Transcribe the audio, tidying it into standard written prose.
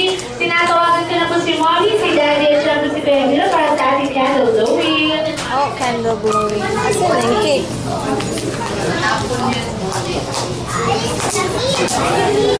Zoe. Tinatawagan ko na po si Molly, si Daddy, at siya po si Pedro para sa ating candle blowing. Oh, candle blowing. Kasi yung cake.